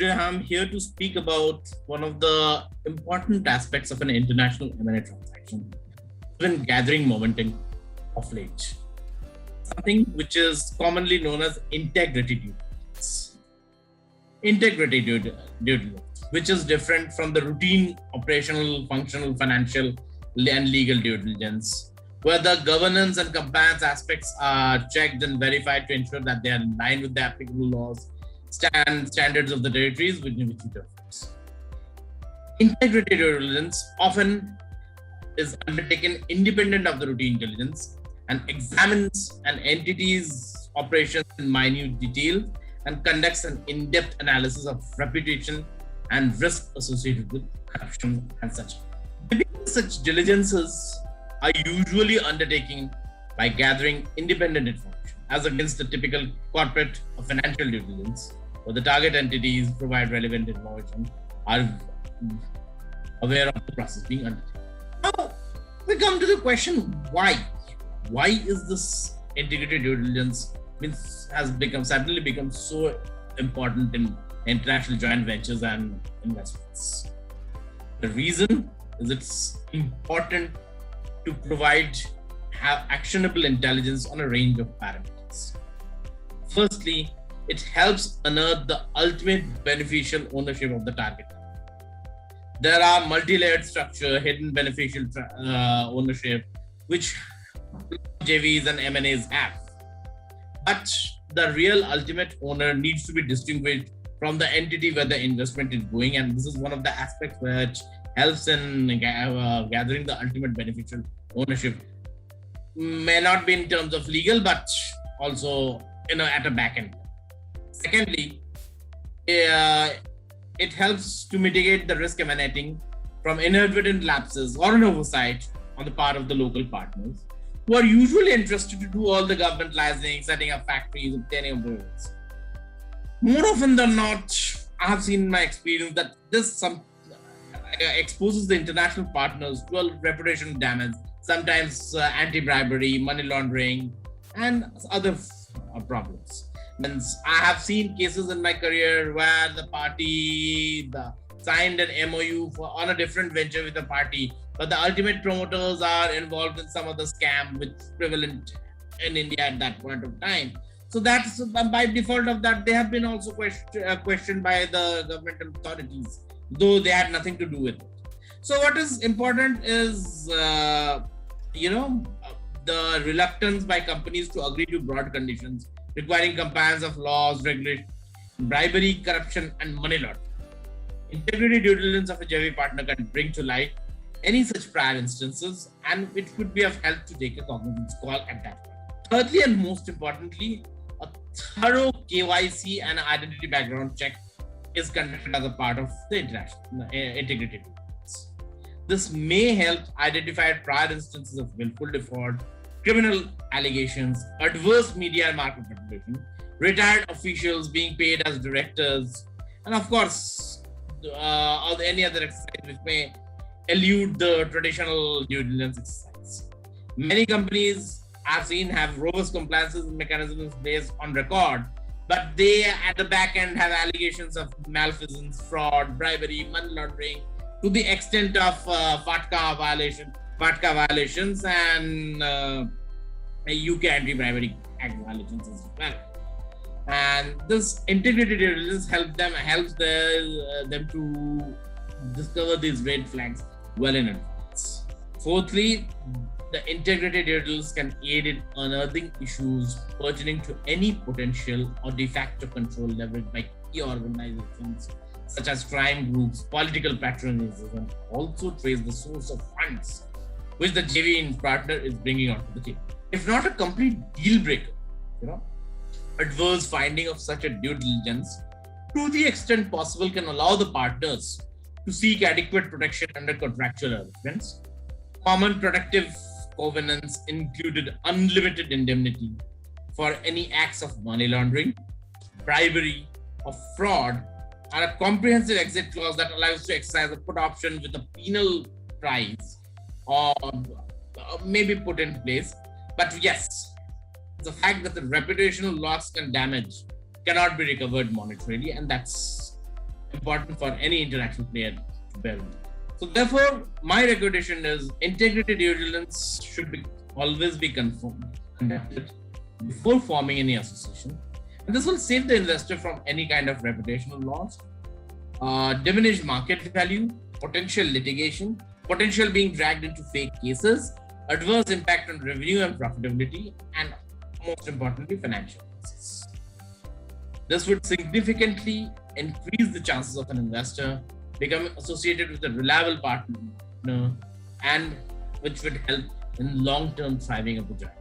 Today I'm here to speak about one of the important aspects of an international M&A transaction, even gathering momentum of late. Something which is commonly known as integrity due diligence. Integrity due diligence, which is different from the routine operational, functional, financial, and legal due diligence, where the governance and compliance aspects are checked and verified to ensure that they are in line with the applicable laws, standards of the territories within which it operates. Integrity due diligence often is undertaken independent of the routine diligence and examines an entity's operations in minute detail and conducts an in-depth analysis of reputation and risk associated with corruption and such. Typically, such diligences are usually undertaken by gathering independent information, as against the typical corporate or financial due diligence, where the target entities provide relevant information, are aware of the process being undertaken. Now, we come to the question, why? Why is this integrity due diligence has suddenly become so important in international joint ventures and investments? The reason is it's important to have actionable intelligence on a range of parameters. Firstly, it helps unearth the ultimate beneficial ownership of the target. There are multi-layered structure, hidden beneficial ownership, which JVs and M&As have. But the real ultimate owner needs to be distinguished from the entity where the investment is going, and this is one of the aspects which helps in gathering the ultimate beneficial ownership. May not be in terms of legal, but also at a back end. Secondly, it helps to mitigate the risk emanating from inadvertent lapses or an oversight on the part of the local partners, who are usually interested to do all the government licensing, setting up factories, obtaining approvals. More often than not, I have seen in my experience that this exposes the international partners to a reputation damage, sometimes anti-bribery, money laundering, and other problems. I have seen cases in my career where the party signed an MOU on a different venture with the party, but the ultimate promoters are involved in some other scam which is prevalent in India at that point of time. So that's by default of that, they have been also questioned by the governmental authorities, though they had nothing to do with it. So what is important is, the reluctance by companies to agree to broad conditions requiring compliance of laws, regulation, bribery, corruption, and money laundering. Integrity due diligence of a JV partner can bring to light any such prior instances, and it could be of help to take a cognizance call at that point. Thirdly, and most importantly, a thorough KYC and identity background check is conducted as a part of the international integrity due diligence. This may help identify prior instances of willful default, criminal allegations, adverse media and market reputation, retired officials being paid as directors, and of course, or any other exercise which may elude the traditional due diligence exercise. Many companies I've seen have robust compliance mechanisms based on record, but they at the back end have allegations of malfeasance, fraud, bribery, money laundering, to the extent of FATCA violations and UK Anti-Bribery Act violations as well. And this integrity due diligence helps them to discover these red flags well in advance. Fourthly, the integrity due diligence can aid in unearthing issues pertaining to any potential or de facto control leveraged by key organizations such as crime groups, political patronage, and also trace the source of funds which the JV partner is bringing onto the table. If not a complete deal breaker, adverse finding of such a due diligence, to the extent possible, can allow the partners to seek adequate protection under contractual arrangements. Common protective covenants included unlimited indemnity for any acts of money laundering, bribery, or fraud, and a comprehensive exit clause that allows to exercise a put option with a penal price or maybe put in place. But yes, the fact that the reputational loss and damage cannot be recovered monetarily, and that's important for any international player to bear. So therefore, my recommendation is integrity due diligence should always be conducted before forming any association. And this will save the investor from any kind of reputational loss, diminished market value, potential litigation, potential being dragged into fake cases, adverse impact on revenue and profitability, and most importantly, financial losses. This would significantly increase the chances of an investor becoming associated with a reliable partner, and which would help in long-term thriving of the joint.